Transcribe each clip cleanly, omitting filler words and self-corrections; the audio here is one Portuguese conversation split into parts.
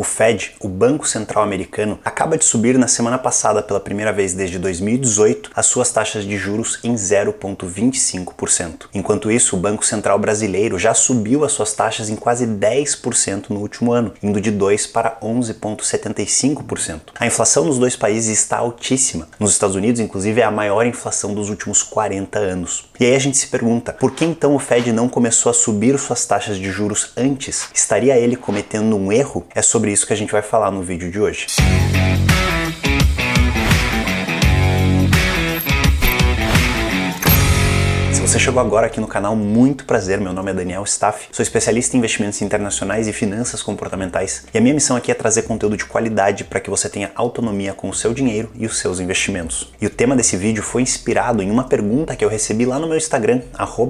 O Fed, o Banco Central Americano, acaba de subir na semana passada pela primeira vez desde 2018 as suas taxas de juros em 0,25%. Enquanto isso, o Banco Central Brasileiro já subiu as suas taxas em quase 10% no último ano, indo de 2% para 11,75%. A inflação nos dois países está altíssima. Nos Estados Unidos, inclusive, é a maior inflação dos últimos 40 anos. E aí a gente se pergunta, por que então o Fed não começou a subir suas taxas de juros antes? Estaria ele cometendo um erro? É sobre isso que a gente vai falar no vídeo de hoje. Se você chegou agora aqui no canal, muito prazer, meu nome é Daniel Staff, sou especialista em investimentos internacionais e finanças comportamentais e a minha missão aqui é trazer conteúdo de qualidade para que você tenha autonomia com o seu dinheiro e os seus investimentos. E o tema desse vídeo foi inspirado em uma pergunta que eu recebi lá no meu Instagram,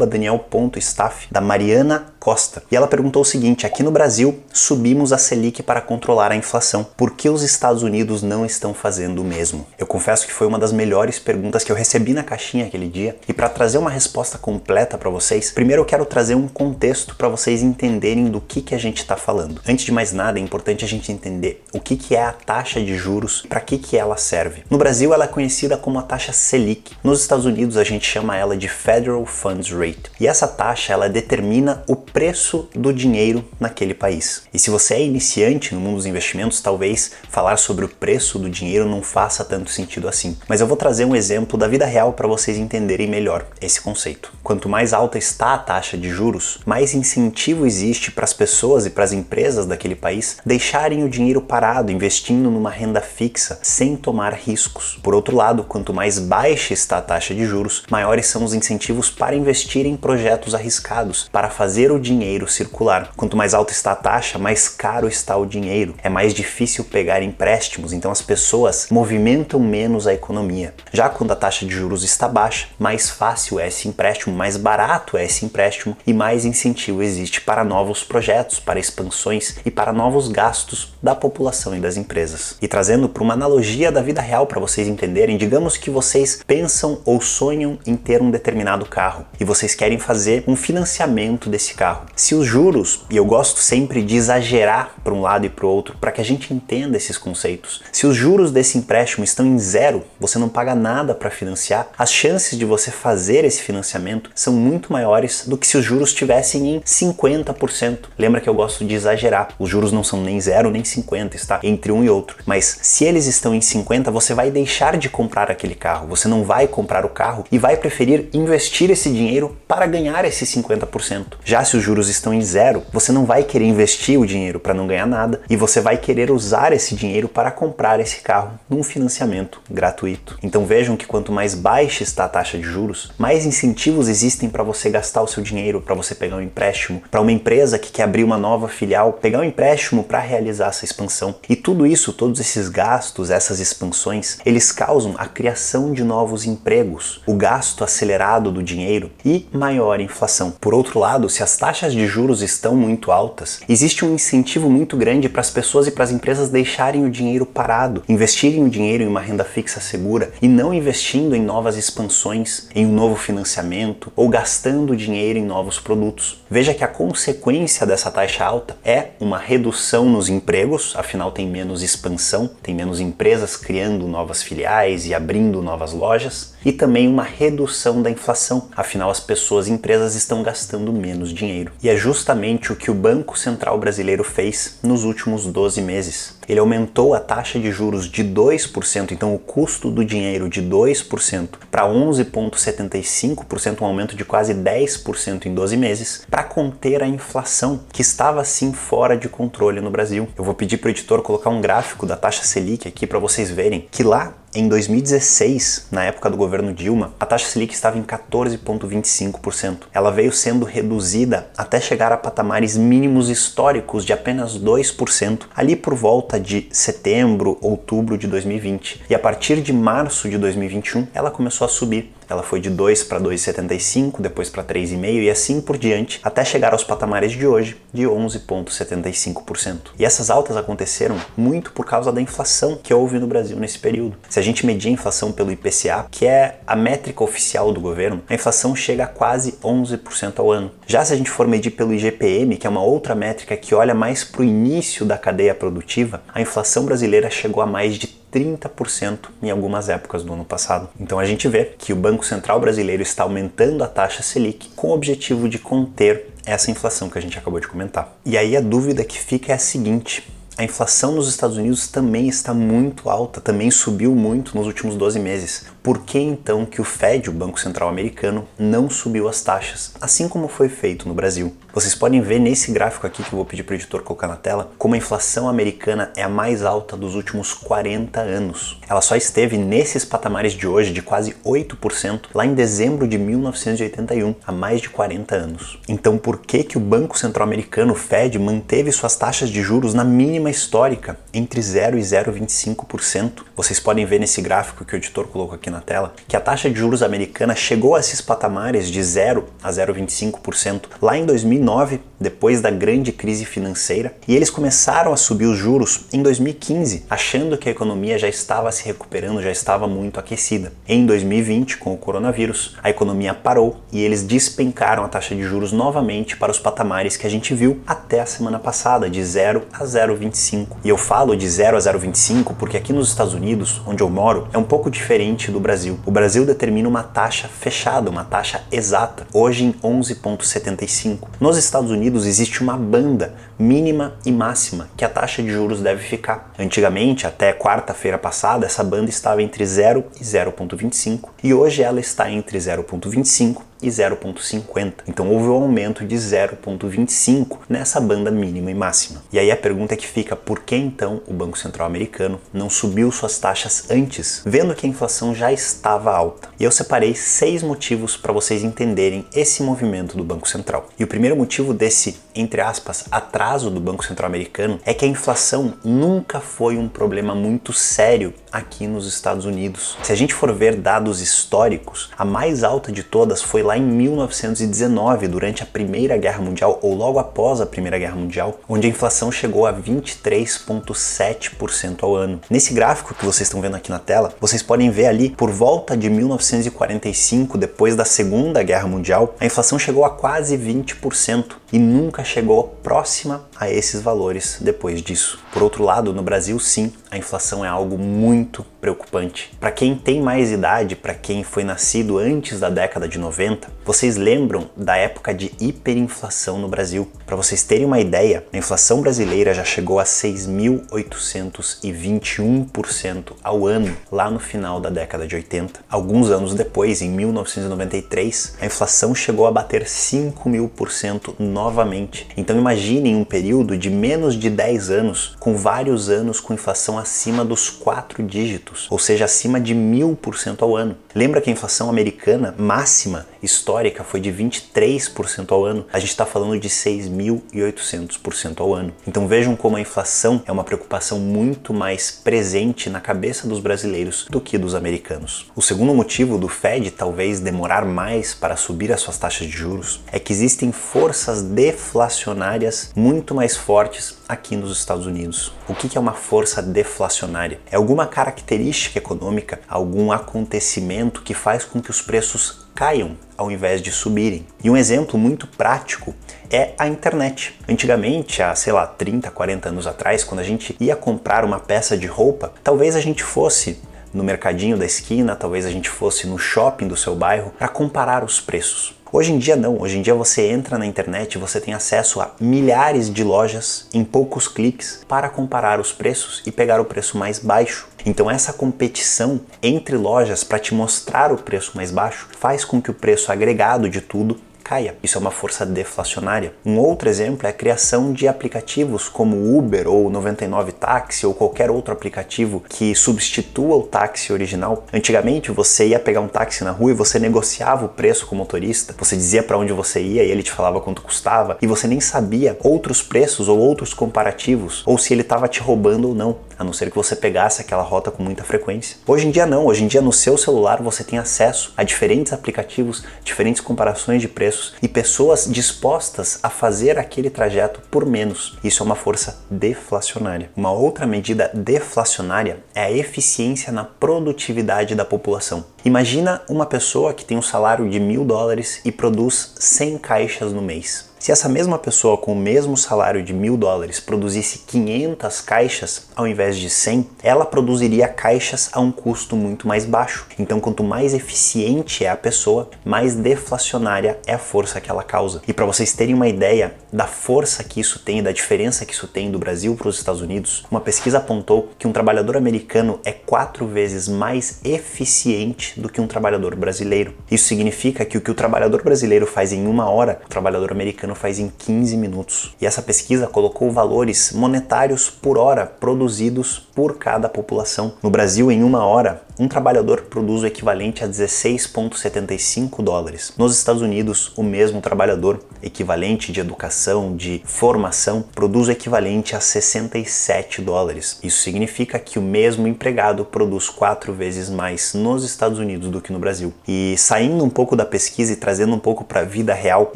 @daniel.staff, da Mariana Costa. E ela perguntou o seguinte: aqui no Brasil subimos a Selic para controlar a inflação, por que os Estados Unidos não estão fazendo o mesmo? Eu confesso que foi uma das melhores perguntas que eu recebi na caixinha aquele dia, e para trazer uma resposta completa para vocês, primeiro eu quero trazer um contexto para vocês entenderem do que a gente está falando. Antes de mais nada, é importante a gente entender o que é a taxa de juros, para que ela serve. No Brasil, ela é conhecida como a taxa Selic. Nos Estados Unidos, a gente chama ela de Federal Funds Rate. E essa taxa, ela determina o preço do dinheiro naquele país. E se você é iniciante no mundo dos investimentos, talvez falar sobre o preço do dinheiro não faça tanto sentido assim. Mas eu vou trazer um exemplo da vida real para vocês entenderem melhor esse conceito. Quanto mais alta está a taxa de juros, mais incentivo existe para as pessoas e para as empresas daquele país deixarem o dinheiro parado, investindo numa renda fixa, sem tomar riscos. Por outro lado, quanto mais baixa está a taxa de juros, maiores são os incentivos para investir em projetos arriscados, para fazer o dinheiro circular. Quanto mais alta está a taxa, mais caro está o dinheiro. É mais difícil pegar empréstimos, então as pessoas movimentam menos a economia. Já quando a taxa de juros está baixa, mais fácil é esse empréstimo, mais barato é esse empréstimo e mais incentivo existe para novos projetos, para expansões e para novos gastos da população e das empresas. E trazendo para uma analogia da vida real para vocês entenderem, digamos que vocês pensam ou sonham em ter um determinado carro e vocês querem fazer um financiamento desse carro. Se os juros, e eu gosto sempre de exagerar para um lado e para o outro para que a gente entenda esses conceitos, se os juros desse empréstimo estão em zero, você não paga nada para financiar, as chances de você fazer esse financiamento são muito maiores do que se os juros estivessem em 50%. Lembra que eu gosto de exagerar. Os juros não são nem 0 nem 50, está entre um e outro. Mas se eles estão em 50, você vai deixar de comprar aquele carro. Você não vai comprar o carro e vai preferir investir esse dinheiro para ganhar esses 50%. Já se os juros estão em 0, você não vai querer investir o dinheiro para não ganhar nada e você vai querer usar esse dinheiro para comprar esse carro num financiamento gratuito. Então vejam que quanto mais baixa está a taxa de juros, mais incentivos existem para você gastar o seu dinheiro, para você pegar um empréstimo, para uma empresa que quer abrir uma nova filial, pegar um empréstimo para realizar essa expansão. E tudo isso, todos esses gastos, essas expansões, eles causam a criação de novos empregos, o gasto acelerado do dinheiro e maior inflação. Por outro lado, se as taxas de juros estão muito altas, existe um incentivo muito grande para as pessoas e para as empresas deixarem o dinheiro parado, investirem o dinheiro em uma renda fixa segura e não investindo em novas expansões, em um novo financiamento ou gastando dinheiro em novos produtos. Veja que a consequência dessa taxa alta é uma redução nos empregos, afinal tem menos expansão, tem menos empresas criando novas filiais e abrindo novas lojas, e também uma redução da inflação, afinal as pessoas e empresas estão gastando menos dinheiro. E é justamente o que o Banco Central Brasileiro fez nos últimos 12 meses. Ele aumentou a taxa de juros de 2%, então o custo do dinheiro de 2% para 11,75%, um aumento de quase 10% em 12 meses, para conter a inflação, que estava assim fora de controle no Brasil. Eu vou pedir para o editor colocar um gráfico da taxa Selic aqui para vocês verem que lá em 2016, na época do governo Dilma, a taxa Selic estava em 14,25%. Ela veio sendo reduzida até chegar a patamares mínimos históricos de apenas 2%, ali por volta de setembro, outubro de 2020. E a partir de março de 2021, ela começou a subir. ela foi de 2 para 2,75, depois para 3,5 e assim por diante, até chegar aos patamares de hoje de 11,75%. E essas altas aconteceram muito por causa da inflação que houve no Brasil nesse período. Se a gente medir a inflação pelo IPCA, que é a métrica oficial do governo, a inflação chega a quase 11% ao ano. Já se a gente for medir pelo IGPM, que é uma outra métrica que olha mais para o início da cadeia produtiva, a inflação brasileira chegou a mais de 30% em algumas épocas do ano passado. Então a gente vê que o Banco Central brasileiro está aumentando a taxa Selic com o objetivo de conter essa inflação que a gente acabou de comentar. E aí a dúvida que fica é a seguinte: a inflação nos Estados Unidos também está muito alta, também subiu muito nos últimos 12 meses. Por que então que o Fed, o Banco Central americano, não subiu as taxas, assim como foi feito no Brasil? Vocês podem ver nesse gráfico aqui que eu vou pedir para o editor colocar na tela, como a inflação americana é a mais alta dos últimos 40 anos. Ela só esteve nesses patamares de hoje, de quase 8%, lá em dezembro de 1981, há mais de 40 anos. Então por que o Banco Central americano, o Fed, manteve suas taxas de juros na mínima histórica, entre 0 e 0,25%? Vocês podem ver nesse gráfico que o editor colocou aqui na tela, que a taxa de juros americana chegou a esses patamares de 0 a 0,25% lá em 2009, depois da grande crise financeira, e eles começaram a subir os juros em 2015, achando que a economia já estava se recuperando, já estava muito aquecida. Em 2020, com o coronavírus, a economia parou e eles despencaram a taxa de juros novamente para os patamares que a gente viu até a semana passada, de 0 a 0,25. E eu falo de 0 a 0,25 porque aqui nos Estados Unidos, onde eu moro, é um pouco diferente do Brasil. O Brasil determina uma taxa fechada, uma taxa exata, hoje em 11,75. Nos Estados Unidos existe uma banda mínima e máxima que a taxa de juros deve ficar. Antigamente, até quarta-feira passada, essa banda estava entre 0 e 0,25 e hoje ela está entre 0,25 e 0,50. Então houve um aumento de 0,25 nessa banda mínima e máxima. E aí a pergunta que fica: por que então o Banco Central americano não subiu suas taxas antes, vendo que a inflação já estava alta? E eu separei 6 motivos para vocês entenderem esse movimento do Banco Central. E o primeiro motivo desse, entre aspas, atraso do Banco Central americano é que a inflação nunca foi um problema muito sério aqui nos Estados Unidos. Se a gente for ver dados históricos, a mais alta de todas foi lá em 1919, durante a Primeira Guerra Mundial, ou logo após a Primeira Guerra Mundial, onde a inflação chegou a 23,7% ao ano. Nesse gráfico que vocês estão vendo aqui na tela, vocês podem ver ali, por volta de 1945, depois da Segunda Guerra Mundial, a inflação chegou a quase 20% e nunca chegou próxima a esses valores depois disso. Por outro lado, no Brasil, sim, a inflação é algo muito preocupante. Para quem tem mais idade, para quem foi nascido antes da década de 90, vocês lembram da época de hiperinflação no Brasil? Para vocês terem uma ideia, a inflação brasileira já chegou a 6.821% ao ano lá no final da década de 80. Alguns anos depois, em 1993, a inflação chegou a bater 5.000% novamente. Então imaginem um período de menos de 10 anos, com vários anos com inflação acima dos 4 dígitos, ou seja, acima de 1.000% ao ano. Lembra que a inflação americana máxima histórica foi de 23% ao ano? A gente está falando de 6.800% ao ano. Então vejam como a inflação é uma preocupação muito mais presente na cabeça dos brasileiros do que dos americanos. O segundo motivo do Fed talvez demorar mais para subir as suas taxas de juros é que existem forças deflacionárias muito mais fortes aqui nos Estados Unidos. O que é uma força deflacionária? É alguma característica econômica, algum acontecimento que faz com que os preços caiam ao invés de subirem. E um exemplo muito prático é a internet. Antigamente, há, 30, 40 anos atrás, quando a gente ia comprar uma peça de roupa, talvez a gente fosse no mercadinho da esquina, talvez a gente fosse no shopping do seu bairro para comparar os preços. Hoje em dia não, hoje em dia você entra na internet e você tem acesso a milhares de lojas em poucos cliques para comparar os preços e pegar o preço mais baixo. Então essa competição entre lojas para te mostrar o preço mais baixo faz com que o preço agregado de tudo caia. Isso é uma força deflacionária. Um outro exemplo é a criação de aplicativos como Uber ou 99 Táxi ou qualquer outro aplicativo que substitua o táxi original. Antigamente você ia pegar um táxi na rua e você negociava o preço com o motorista, você dizia para onde você ia e ele te falava quanto custava e você nem sabia outros preços ou outros comparativos ou se ele estava te roubando ou não. a não ser que você pegasse aquela rota com muita frequência. Hoje em dia não, hoje em dia no seu celular você tem acesso a diferentes aplicativos, diferentes comparações de preços e pessoas dispostas a fazer aquele trajeto por menos. Isso é uma força deflacionária. Uma outra medida deflacionária é a eficiência na produtividade da população. Imagina uma pessoa que tem um salário de $1.000 e produz 100 caixas no mês. Se essa mesma pessoa com o mesmo salário de $1.000 produzisse 500 caixas ao invés de 100, ela produziria caixas a um custo muito mais baixo. Então, quanto mais eficiente é a pessoa, mais deflacionária é a força que ela causa. E para vocês terem uma ideia da força que isso tem, da diferença que isso tem do Brasil para os Estados Unidos, uma pesquisa apontou que um trabalhador americano é 4 vezes mais eficiente do que um trabalhador brasileiro. Isso significa que o que o trabalhador brasileiro faz em 1 hora, o trabalhador americano faz em 15 minutos. E essa pesquisa colocou valores monetários por hora produzidos por cada população. No Brasil, em 1 hora, um trabalhador produz o equivalente a $16,75. Nos Estados Unidos, o mesmo trabalhador, equivalente de educação, de formação, produz o equivalente a $67. Isso significa que o mesmo empregado produz 4 vezes mais nos Estados Unidos do que no Brasil. E saindo um pouco da pesquisa e trazendo um pouco para a vida real,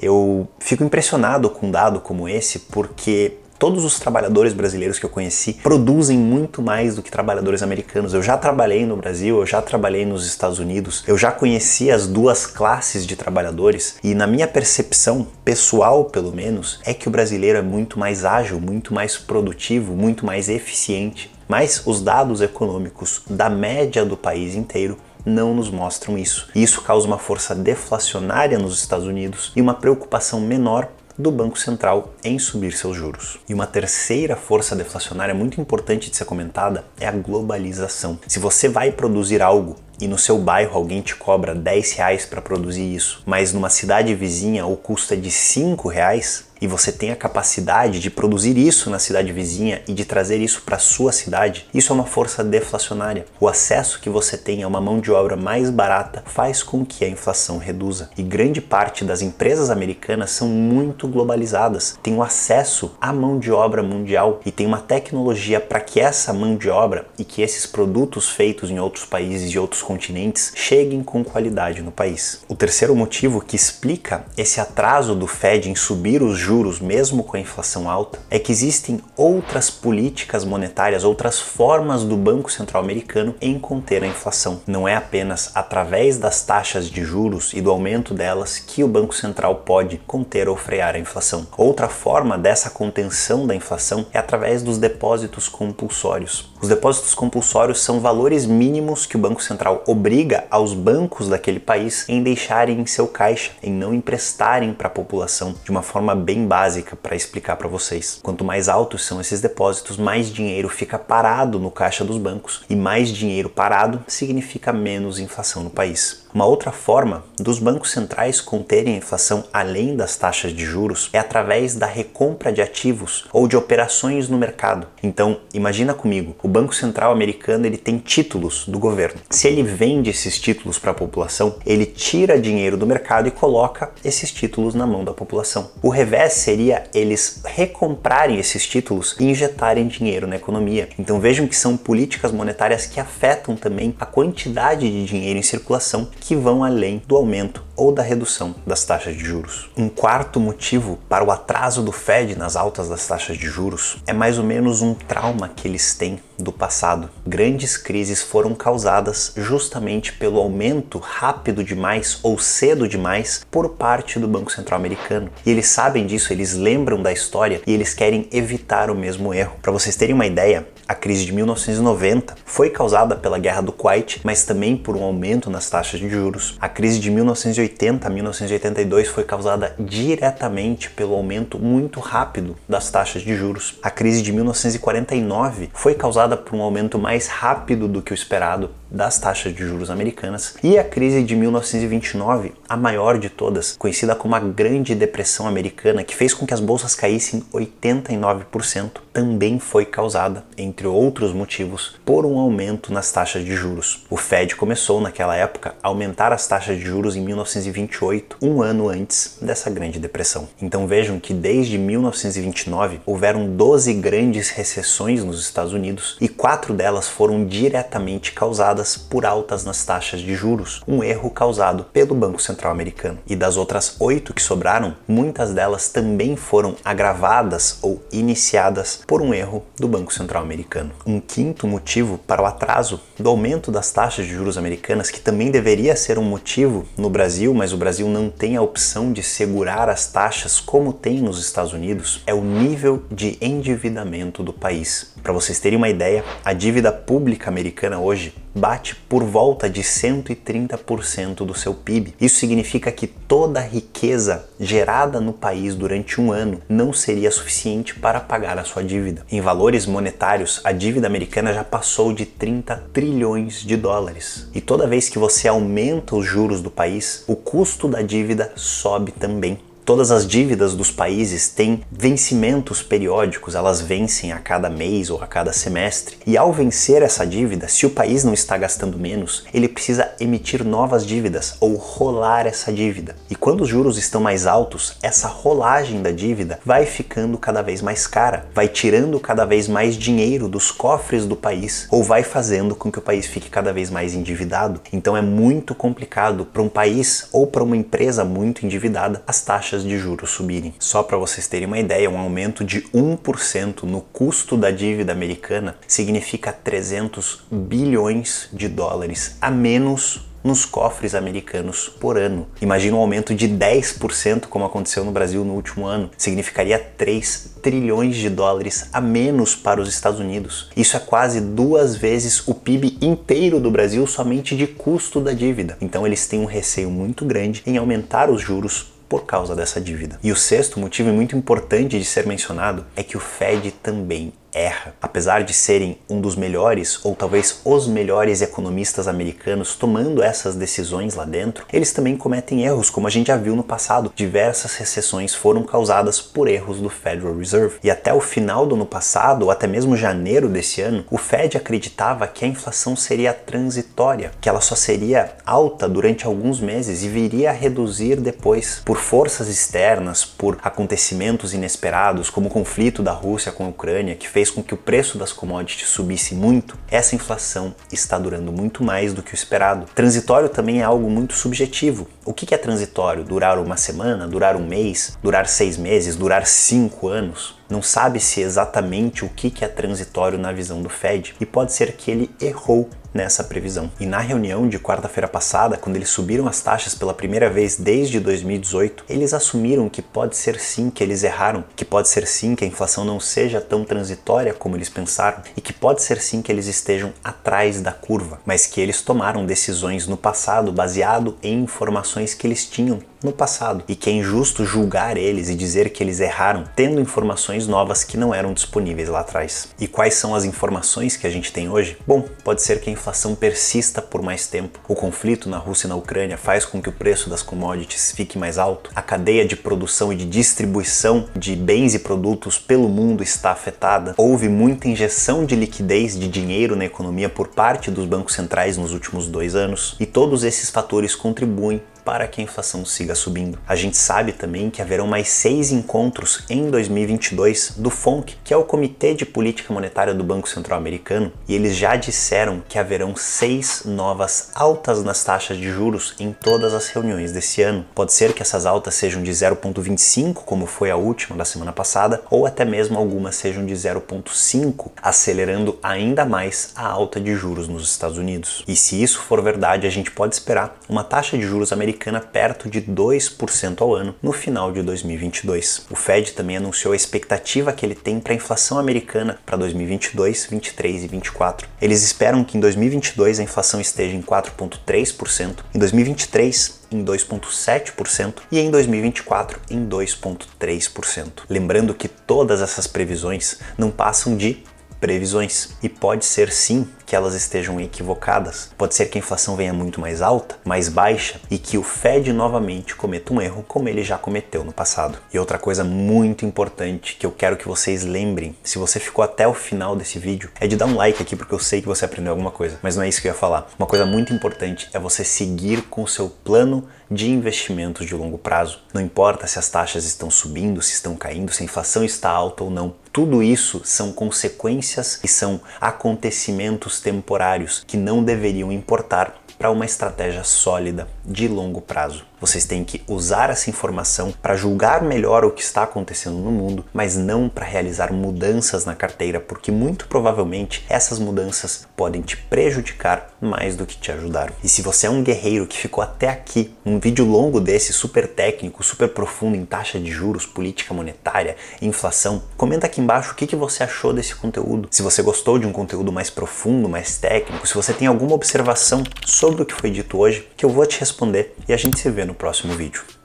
eu fico impressionado com um dado como esse, porque todos os trabalhadores brasileiros que eu conheci produzem muito mais do que trabalhadores americanos. Eu já trabalhei no Brasil, eu já trabalhei nos Estados Unidos, eu já conheci as duas classes de trabalhadores e na minha percepção pessoal, pelo menos, é que o brasileiro é muito mais ágil, muito mais produtivo, muito mais eficiente. Mas os dados econômicos da média do país inteiro não nos mostram isso. E isso causa uma força deflacionária nos Estados Unidos e uma preocupação menor do Banco Central em subir seus juros. E uma terceira força deflacionária muito importante de ser comentada é a globalização. Se você vai produzir algo e no seu bairro alguém te cobra R$10 para produzir isso, mas numa cidade vizinha o custo é de R$5, e você tem a capacidade de produzir isso na cidade vizinha e de trazer isso para a sua cidade, isso é uma força deflacionária. O acesso que você tem a uma mão de obra mais barata faz com que a inflação reduza. E grande parte das empresas americanas são muito globalizadas, têm um acesso à mão de obra mundial e tem uma tecnologia para que essa mão de obra e que esses produtos feitos em outros países e outros continentes cheguem com qualidade no país. O terceiro motivo que explica esse atraso do Fed em subir os juros mesmo com a inflação alta é que existem outras políticas monetárias, outras formas do Banco Central americano em conter a inflação. Não é apenas através das taxas de juros e do aumento delas que o Banco Central pode conter ou frear a inflação. Outra forma dessa contenção da inflação é através dos depósitos compulsórios. Os depósitos compulsórios são valores mínimos que o Banco Central obriga aos bancos daquele país em deixarem em seu caixa, em não emprestarem para a população, de uma forma bem básica para explicar para vocês. Quanto mais altos são esses depósitos, mais dinheiro fica parado no caixa dos bancos e mais dinheiro parado significa menos inflação no país. Uma outra forma dos bancos centrais conterem a inflação além das taxas de juros é através da recompra de ativos ou de operações no mercado. Então, imagina comigo, o Banco Central americano ele tem títulos do governo. Se ele vende esses títulos para a população, ele tira dinheiro do mercado e coloca esses títulos na mão da população. O revés seria eles recomprarem esses títulos e injetarem dinheiro na economia. Então vejam que são políticas monetárias que afetam também a quantidade de dinheiro em circulação, que vão além do aumento ou da redução das taxas de juros. Um quarto motivo para o atraso do Fed nas altas das taxas de juros é mais ou menos um trauma que eles têm do passado. Grandes crises foram causadas justamente pelo aumento rápido demais ou cedo demais por parte do Banco Central americano. E eles sabem disso, eles lembram da história e eles querem evitar o mesmo erro. Para vocês terem uma ideia, a crise de 1990 foi causada pela Guerra do Kuwait, mas também por um aumento nas taxas de juros. A crise de 1980 a 1982 foi causada diretamente pelo aumento muito rápido das taxas de juros. A crise de 1949 foi causada por um aumento mais rápido do que o esperado das taxas de juros americanas, e a crise de 1929, a maior de todas, conhecida como a Grande Depressão Americana, que fez com que as bolsas caíssem 89%, também foi causada, entre outros motivos, por um aumento nas taxas de juros. O Fed começou naquela época a aumentar as taxas de juros em 1928, um ano antes dessa Grande Depressão. Então vejam que desde 1929 houveram 12 grandes recessões nos Estados Unidos e 4 delas foram diretamente causadas por altas nas taxas de juros, um erro causado pelo Banco Central americano. E das outras 8 que sobraram, muitas delas também foram agravadas ou iniciadas por um erro do Banco Central americano. Um quinto motivo para o atraso do aumento das taxas de juros americanas, que também deveria ser um motivo no Brasil, mas o Brasil não tem a opção de segurar as taxas como tem nos Estados Unidos, é o nível de endividamento do país. Para vocês terem uma ideia, a dívida pública americana hoje bate por volta de 130% do seu PIB. Isso significa que toda a riqueza gerada no país durante um ano não seria suficiente para pagar a sua dívida. Em valores monetários, a dívida americana já passou de 30 trilhões de dólares. E toda vez que você aumenta os juros do país, o custo da dívida sobe também. Todas as dívidas dos países têm vencimentos periódicos, elas vencem a cada mês ou a cada semestre. E ao vencer essa dívida, se o país não está gastando menos, ele precisa emitir novas dívidas ou rolar essa dívida. E quando os juros estão mais altos, essa rolagem da dívida vai ficando cada vez mais cara, vai tirando cada vez mais dinheiro dos cofres do país ou vai fazendo com que o país fique cada vez mais endividado. Então é muito complicado para um país ou para uma empresa muito endividada as taxas de juros subirem. Só para vocês terem uma ideia, um aumento de 1% no custo da dívida americana significa 300 bilhões de dólares a menos nos cofres americanos por ano. Imagina um aumento de 10%, como aconteceu no Brasil no último ano. Significaria 3 trilhões de dólares a menos para os Estados Unidos. Isso é quase 2 vezes o PIB inteiro do Brasil somente de custo da dívida. Então eles têm um receio muito grande em aumentar os juros por causa dessa dívida. E o sexto motivo muito importante de ser mencionado é que o Fed também erra. Apesar de serem um dos melhores, ou talvez os melhores economistas americanos tomando essas decisões lá dentro, eles também cometem erros, como a gente já viu no passado. Diversas recessões foram causadas por erros do Federal Reserve. E até o final do ano passado, ou até mesmo janeiro desse ano, o Fed acreditava que a inflação seria transitória, que ela só seria alta durante alguns meses e viria a reduzir depois por forças externas, por acontecimentos inesperados, como o conflito da Rússia com a Ucrânia, que fez com que o preço das commodities subisse muito. Essa inflação está durando muito mais do que o esperado. Transitório também é algo muito subjetivo. O que é transitório? Durar uma semana? Durar um mês? Durar 6 meses? Durar 5 anos? Não sabe-se exatamente o que é transitório na visão do Fed e pode ser que ele errou nessa previsão. E na reunião de quarta-feira passada, quando eles subiram as taxas pela primeira vez desde 2018, eles assumiram que pode ser sim que eles erraram, que pode ser sim que a inflação não seja tão transitória como eles pensaram e que pode ser sim que eles estejam atrás da curva, mas que eles tomaram decisões no passado baseado em informações que eles tinham no passado e que é injusto julgar eles e dizer que eles erraram tendo informações novas que não eram disponíveis lá atrás. E quais são as informações que a gente tem hoje? Bom, pode ser que a inflação persista por mais tempo. O conflito na Rússia e na Ucrânia faz com que o preço das commodities fique mais alto. A cadeia de produção e de distribuição de bens e produtos pelo mundo está afetada. Houve muita injeção de liquidez, de dinheiro na economia por parte dos bancos centrais nos últimos 2 anos. E todos esses fatores contribuem para que a inflação siga subindo. A gente sabe também que haverão mais 6 encontros em 2022 do FONC, que é o Comitê de Política Monetária do Banco Central Americano, e eles já disseram que haverão 6 novas altas nas taxas de juros em todas as reuniões desse ano. Pode ser que essas altas sejam de 0,25, como foi a última da semana passada, ou até mesmo algumas sejam de 0,5, acelerando ainda mais a alta de juros nos Estados Unidos. E se isso for verdade, a gente pode esperar uma taxa de juros americana perto de 2% ao ano no final de 2022. O Fed também anunciou a expectativa que ele tem para a inflação americana para 2022, 2023 e 2024. Eles esperam que em 2022 a inflação esteja em 4,3%, em 2023 em 2,7% e em 2024 em 2,3%. Lembrando que todas essas previsões não passam de previsões. E pode ser sim que elas estejam equivocadas. Pode ser que a inflação venha muito mais alta, mais baixa, e que o Fed novamente cometa um erro como ele já cometeu no passado. E outra coisa muito importante que eu quero que vocês lembrem, se você ficou até o final desse vídeo, é de dar um like aqui porque eu sei que você aprendeu alguma coisa, mas não é isso que eu ia falar. Uma coisa muito importante é você seguir com o seu plano de investimentos de longo prazo. Não importa se as taxas estão subindo, se estão caindo, se a inflação está alta ou não. Tudo isso são consequências e são acontecimentos temporários que não deveriam importar para uma estratégia sólida de longo prazo. Vocês têm que usar essa informação para julgar melhor o que está acontecendo no mundo, mas não para realizar mudanças na carteira, porque muito provavelmente essas mudanças podem te prejudicar mais do que te ajudaram. E se você é um guerreiro que ficou até aqui, num vídeo longo desse, super técnico, super profundo em taxa de juros, política monetária, inflação, comenta aqui embaixo o que você achou desse conteúdo. Se você gostou de um conteúdo mais profundo, mais técnico, se você tem alguma observação sobre o que foi dito hoje, que eu vou te responder e a gente se vê no próximo vídeo.